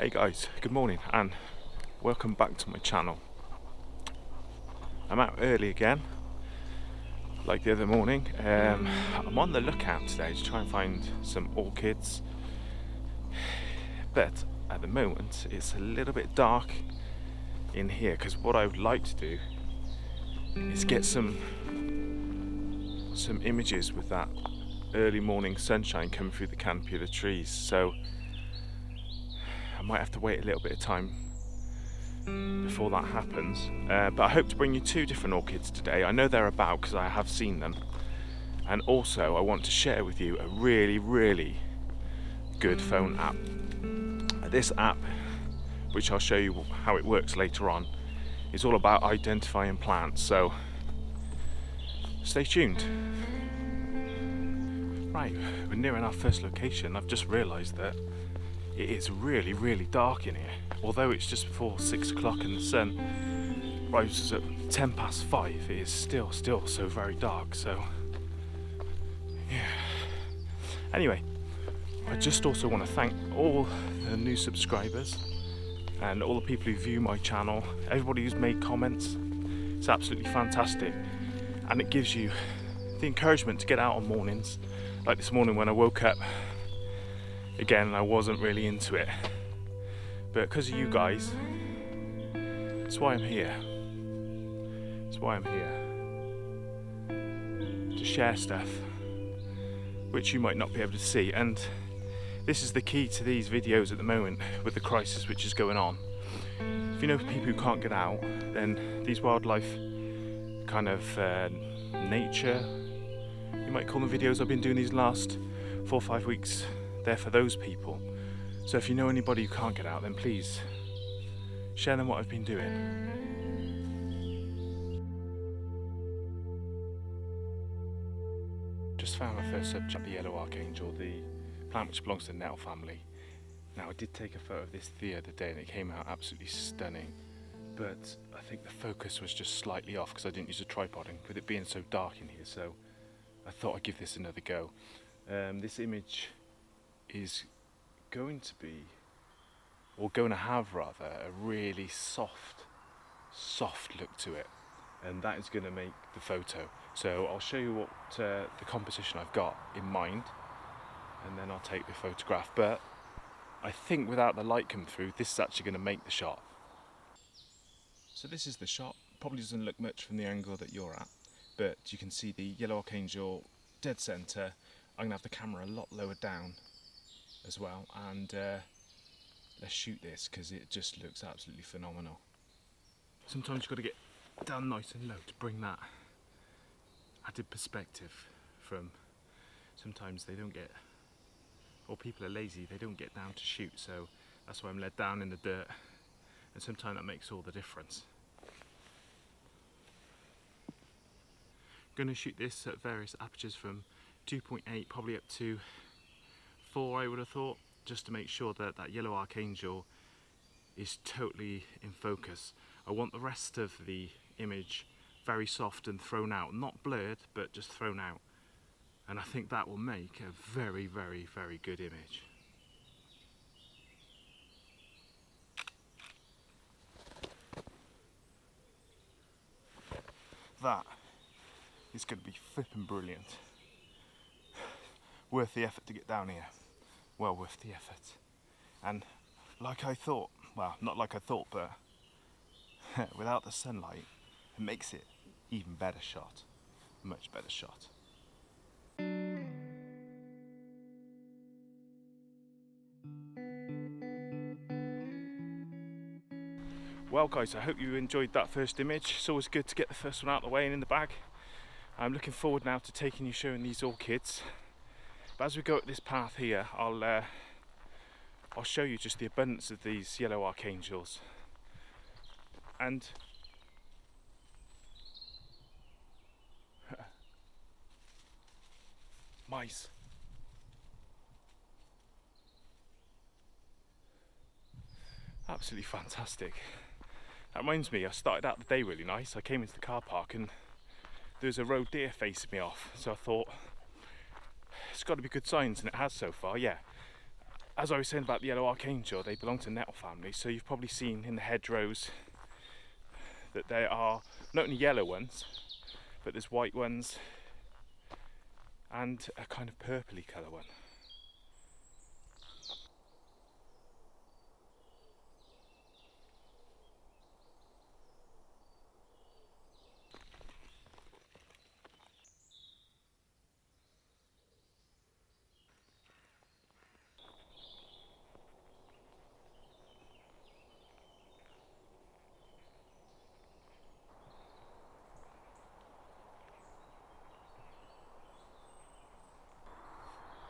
Hey guys, good morning and welcome back to my channel. I'm out early again, like the other morning. I'm on the lookout today to try and find some orchids, but at the moment it's a little bit dark in here because what I would like to do is get some images with that early morning sunshine coming through the canopy of the trees. So I might have to wait a little bit of time before that happens, but I hope to bring you two different orchids today. I know they're about because I have seen them, and also I want to share with you a really good phone app. This app, which I'll show you how it works later on, is all about identifying plants, so stay tuned. Right, we're nearing our first location. I've just realised that it is really dark in here. Although it's just before 6 o'clock and the sun rises at 10 past 5, it is still so very dark. So yeah. Anyway, I just also want to thank all the new subscribers and all the people who view my channel, everybody who's made comments. It's absolutely fantastic, and it gives you the encouragement to get out on mornings. Like this morning when I woke up, again, I wasn't really into it, but because of you guys, that's why I'm here. That's why I'm here, to share stuff which you might not be able to see. And this is the key to these videos at the moment with the crisis which is going on. If you know people who can't get out, then these wildlife kind of nature, you might call them, videos I've been doing these last 4 or 5 weeks, they're for those people. So if you know anybody who can't get out, then please share them what I've been doing. Just found my first subject, the Yellow Archangel, the plant which belongs to the nettle family. Now I did take a photo of this the other day and it came out absolutely stunning, but I think the focus was just slightly off because I didn't use a tripod, and with it being so dark in here, so I thought I'd give this another go. This image is going to be, or going to have rather, a really soft look to it, and that is going to make the photo. So I'll show you what the composition I've got in mind, and then I'll take the photograph. But I think without the light coming through, this is actually going to make the shot. So this is the shot. Probably doesn't look much from the angle that you're at, but you can see the Yellow Archangel dead center. I'm going to have the camera a lot lower down as well, and let's shoot this because it just looks absolutely phenomenal. Sometimes you've got to get down nice and low to bring that added perspective from, sometimes they don't get, or people are lazy, they don't get down to shoot, so that's why I'm led down in the dirt, and sometimes that makes all the difference. I'm going to shoot this at various apertures from 2.8 probably up to 4, I would have thought, just to make sure that that Yellow Archangel is totally in focus. I want the rest of the image very soft and thrown out, not blurred, but just thrown out, and I think that will make a very good image. That is going to be flipping brilliant. Worth the effort to get down here. Well worth the effort. And like I thought, well, not like I thought, but without the sunlight, it makes it even better shot. Much better shot. Well guys, I hope you enjoyed that first image. It's always good to get the first one out of the way and in the bag. I'm looking forward now to taking you showing these orchids. But as we go up this path here, I'll show you just the abundance of these Yellow Archangels. And mice. Absolutely fantastic. That reminds me, I started out the day really nice. I came into the car park and there was a roe deer facing me off, so I thought it's got to be good signs, and it has so far. Yeah, as I was saying about the Yellow Archangel, they belong to nettle family, so you've probably seen in the hedgerows that there are not only yellow ones, but there's white ones and a kind of purpley colour one.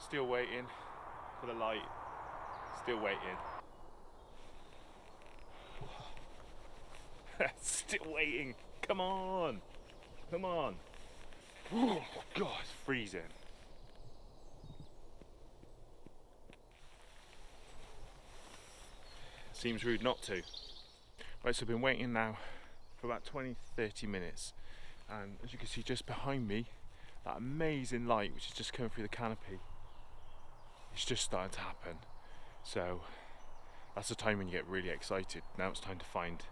Still waiting for the light, still waiting. Still waiting, come on, come on. Oh God, it's freezing. Seems rude not to. Right, so I've been waiting now for about 20-30 minutes, and as you can see just behind me, that amazing light which is just coming through the canopy, it's just starting to happen. So that's the time when you get really excited. Now it's time to find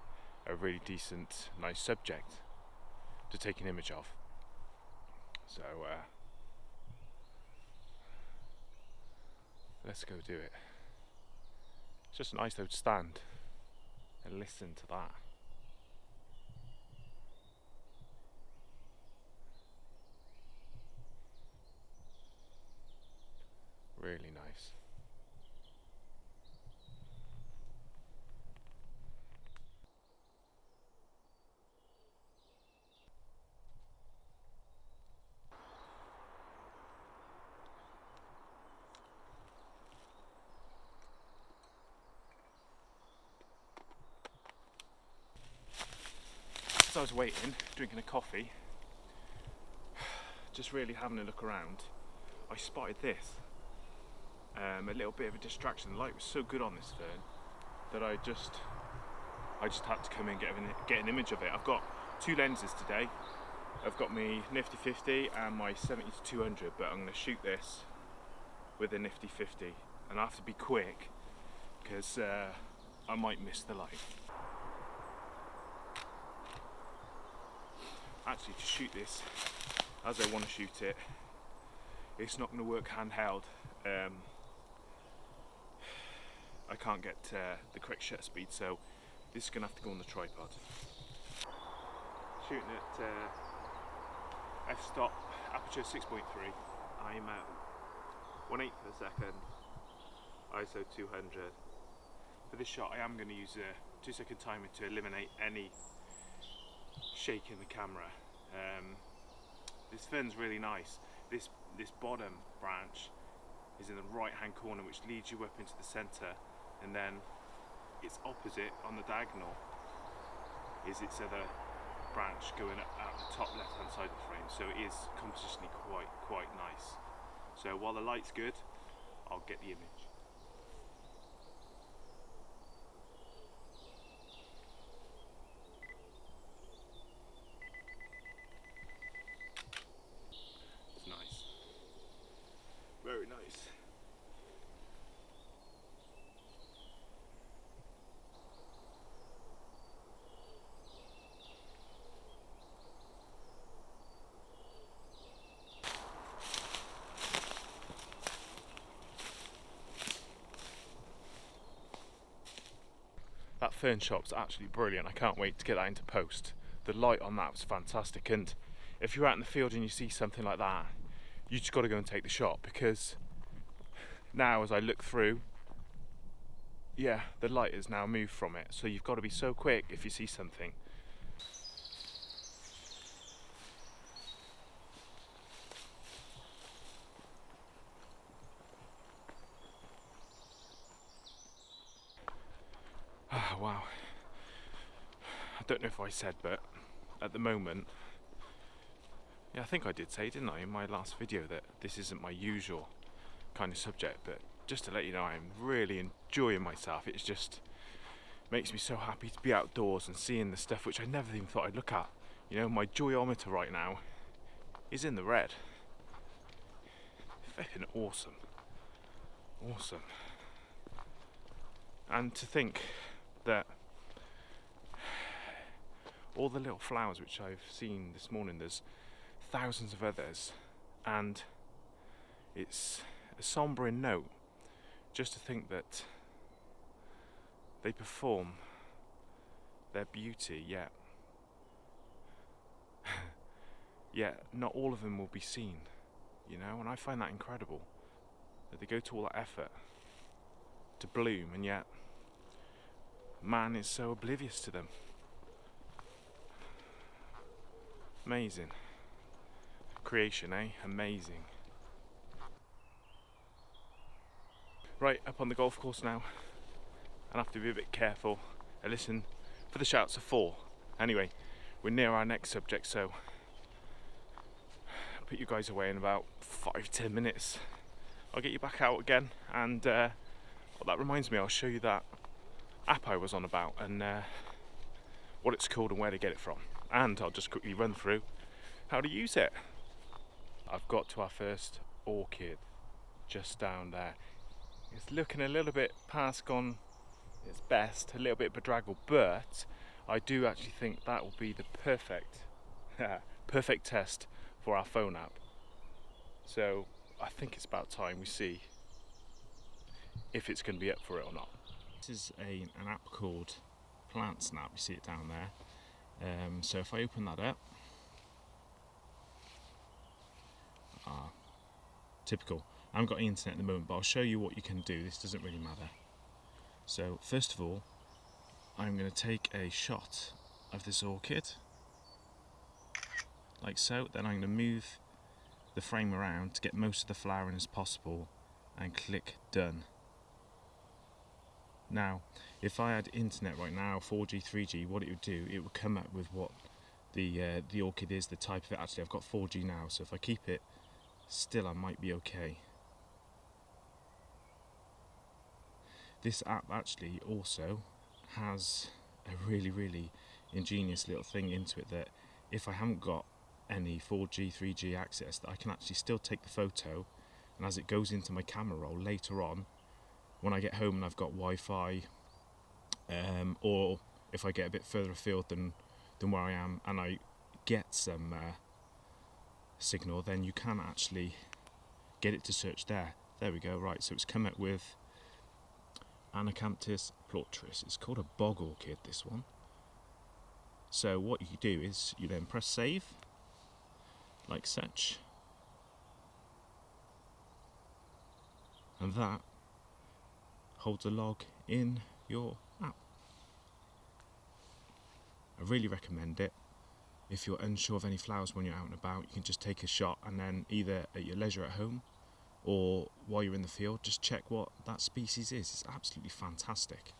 a really decent, nice subject to take an image of. So let's go do it. It's just nice though to stand and listen to that. Really nice. As I was waiting, drinking a coffee, just really having a look around, I spotted this. A little bit of a distraction. The light was so good on this fern that I just had to come in and get an image of it. I've got two lenses today. I've got my nifty 50 and my 70-200, but I'm going to shoot this with a nifty 50, and I have to be quick because I might miss the light. Actually, to shoot this as I want to shoot it, it's not going to work handheld. I can't get the correct shutter speed, so this is going to have to go on the tripod. Shooting at f-stop, aperture 6.3. I'm at 1/8 per second, ISO 200. For this shot I am going to use a 2-second timer to eliminate any shake in the camera. This fern's really nice. This bottom branch is in the right hand corner, which leads you up into the centre, and then its opposite on the diagonal is its other branch going up at the top left hand side of the frame, so it is compositionally quite nice. So while the light's good, I'll get the image. It's nice, very nice. That fern shot's actually brilliant. I can't wait to get that into post. The light on that was fantastic, and if you're out in the field and you see something like that, you just got to go and take the shot, because now as I look through, yeah, the light has now moved from it, so you've got to be so quick if you see something. Wow, I don't know if I said, but at the moment, yeah, I think I did say, didn't I, in my last video, that this isn't my usual kind of subject, but just to let you know, I'm really enjoying myself. It just makes me so happy to be outdoors and seeing the stuff which I never even thought I'd look at. You know, my joyometer right now is in the red. Fucking awesome. Awesome. And to think that all the little flowers which I've seen this morning, there's thousands of others, and it's a sombering note just to think that they perform their beauty, yet not all of them will be seen, you know, and I find that incredible, that they go to all that effort to bloom, and yet man is so oblivious to them. Amazing. Creation, eh? Amazing. Right, up on the golf course now, and I have to be a bit careful. I listen for the shouts of 4. Anyway, we're near our next subject, so I'll put you guys away in about 5-10 minutes. I'll get you back out again, and well, that reminds me, I'll show you that app I was on about, and what it's called and where to get it from. And I'll just quickly run through how to use it. I've got to our first orchid just down there. It's looking a little bit past gone its best, a little bit bedraggled, but I do actually think that will be the perfect test for our phone app. So I think it's about time we see if it's going to be up for it or not. This is an app called Plant Snap. You see it down there. So if I open that up, typical. I haven't got any internet at the moment, but I'll show you what you can do. This doesn't really matter. So first of all, I'm going to take a shot of this orchid, like so. Then I'm going to move the frame around to get most of the flowering as possible, and click done. Now, if I had internet right now, 4G, 3G, what it would do, it would come up with what the orchid is, the type of it. Actually, I've got 4G now, so if I keep it still, I might be okay. This app actually also has a really ingenious little thing into it, that if I haven't got any 4G, 3G access, that I can actually still take the photo, and as it goes into my camera roll later on, when I get home and I've got Wi-Fi, or if I get a bit further afield than where I am and I get some signal, then you can actually get it to search there. There we go. Right, so it's come up with Anacamptis Palustris. It's called a bog orchid, this one. So what you do is you then press save, like such, and that holds a log in your app. I really recommend it. If you're unsure of any flowers when you're out and about, you can just take a shot, and then either at your leisure at home or while you're in the field, just check what that species is. It's absolutely fantastic.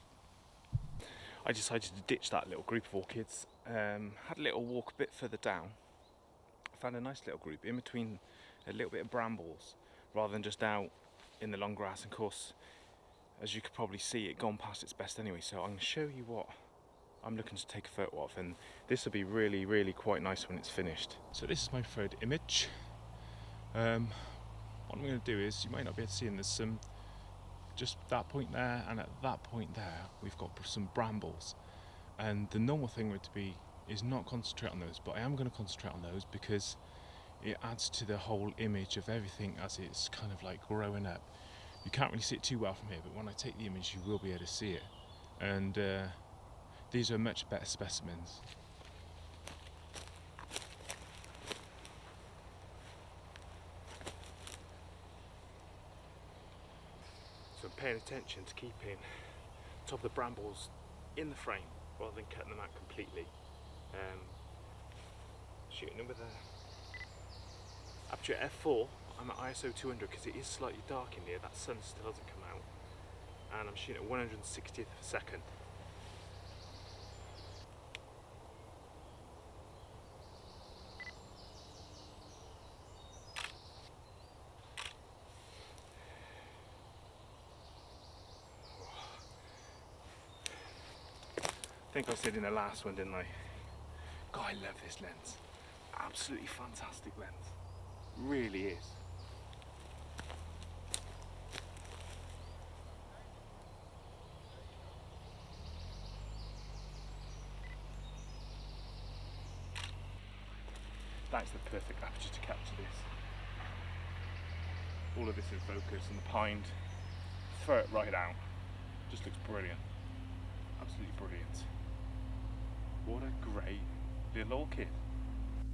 I decided to ditch that little group of orchids. Had a little walk a bit further down. Found a nice little group in between a little bit of brambles, rather than just out in the long grass. And of course, as you could probably see, it gone past its best anyway, so I'm going to show you what I'm looking to take a photo of, and this will be really quite nice when it's finished. So this is my preferred image. What I'm going to do is, you might not be able to see, and there's some, just that point there and at that point there, we've got some brambles, and the normal thing would be is not concentrate on those, but I am going to concentrate on those because it adds to the whole image of everything as it's kind of like growing up. You can't really see it too well from here, but when I take the image you will be able to see it, and these are much better specimens. So I'm paying attention to keeping top of the brambles in the frame rather than cutting them out completely. Shooting them with a aperture f4. I'm at ISO 200 because it is slightly dark in here, that sun still hasn't come out, and I'm shooting at 160th of a second. I think I said in the last one, didn't I? God, I love this lens. Absolutely fantastic lens. Really is. That's the perfect aperture to capture this. All of this in focus, and the pine, throw it right out. Just looks brilliant. Absolutely brilliant. What a great little orchid.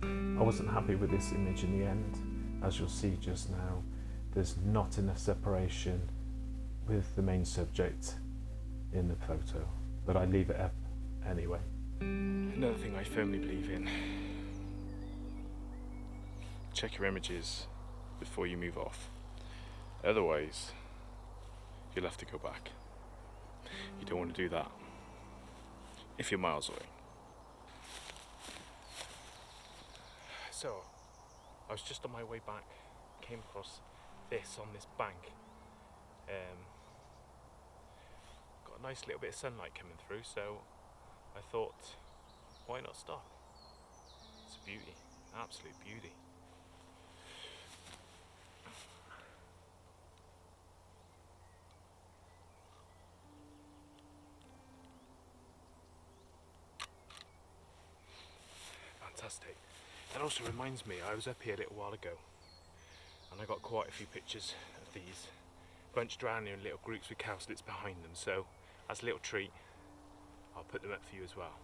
I wasn't happy with this image in the end. As you'll see just now, there's not enough separation with the main subject in the photo, but I leave it up anyway. Another thing I firmly believe in: check your images before you move off. Otherwise, you'll have to go back. You don't want to do that if you're miles away. So, I was just on my way back, came across this on this bank. Got a nice little bit of sunlight coming through, so I thought, why not stop? It's a beauty, absolute beauty. Fantastic. That also reminds me, I was up here a little while ago and I got quite a few pictures of these bunched around here in little groups with cowslips behind them, so as a little treat I'll put them up for you as well.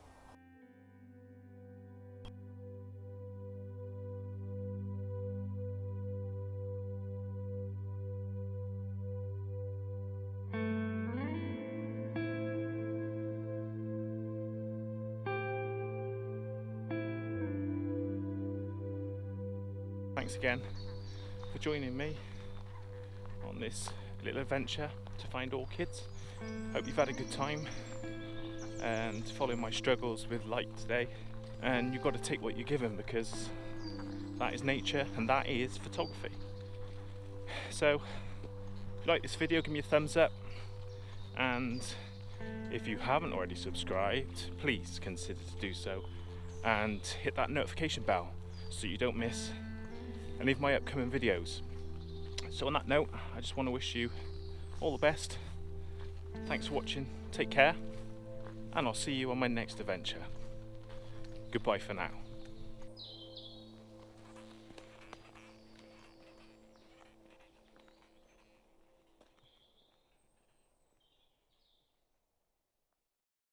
Thanks again for joining me on this little adventure to find orchids. Hope you've had a good time and follow my struggles with light today. And you've got to take what you're given, because that is nature and that is photography. So if you like this video, give me a thumbs up, and if you haven't already subscribed, please consider to do so and hit that notification bell so you don't miss any of my upcoming videos. So on that note, I just want to wish you all the best. Thanks for watching, take care, and I'll see you on my next adventure. Goodbye for now.